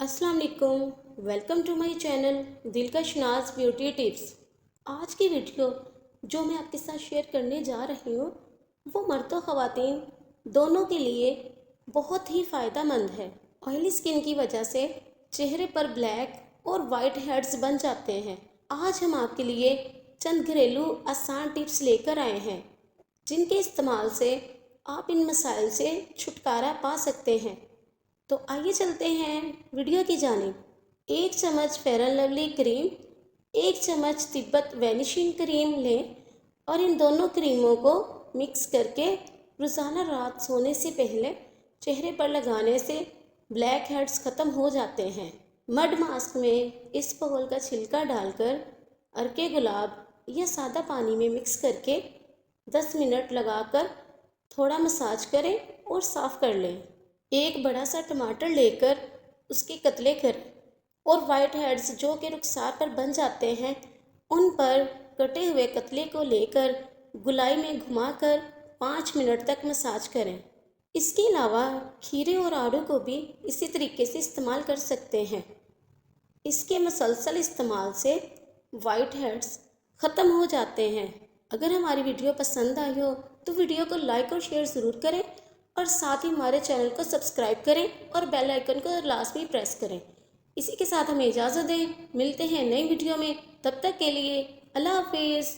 अस्सलाम वालेकुम। Welcome to my channel दिलकश नाज ब्यूटी टिप्स। आज की वीडियो जो मैं आपके साथ शेयर करने जा रही हूँ वो मर्द और ख़वातीन दोनों के लिए बहुत ही फ़ायदेमंद है। ऑयली स्किन की वजह से चेहरे पर ब्लैक और वाइट हेड्स बन जाते हैं। आज हम आपके लिए चंद घरेलू आसान टिप्स लेकर आए हैं जिनके इस्तेमाल से आप इन मसाइल से छुटकारा पा सकते हैं। तो आइए चलते हैं वीडियो की जानिब। 1 चम्मच फेयर एंड लवली क्रीम, 1 चम्मच तिब्बत वैनिशिंग क्रीम लें और इन दोनों क्रीमों को मिक्स करके रोज़ाना रात सोने से पहले चेहरे पर लगाने से ब्लैक हेड्स ख़त्म हो जाते हैं। मड मास्क में इस पहोल का छिलका डालकर अर्के गुलाब या सादा पानी में मिक्स करके 10 मिनट लगाकर थोड़ा मसाज करें और साफ़ कर लें। एक बड़ा सा टमाटर लेकर उसके कतले करें और वाइट हेड्स जो कि रुखसार पर बन जाते हैं उन पर कटे हुए कतले को लेकर गुलाई में घुमाकर 5 मिनट तक मसाज करें। इसके अलावा खीरे और आड़ू को भी इसी तरीके से इस्तेमाल कर सकते हैं। इसके मुसलसल इस्तेमाल से वाइट हेड्स ख़त्म हो जाते हैं। अगर हमारी वीडियो पसंद आई हो तो वीडियो को लाइक और शेयर ज़रूर करें और साथ ही हमारे चैनल को सब्सक्राइब करें और बेल आइकन को लाजमी प्रेस करें। इसी के साथ हमें इजाज़त दें। मिलते हैं नई वीडियो में, तब तक के लिए अल्लाह हाफिज़।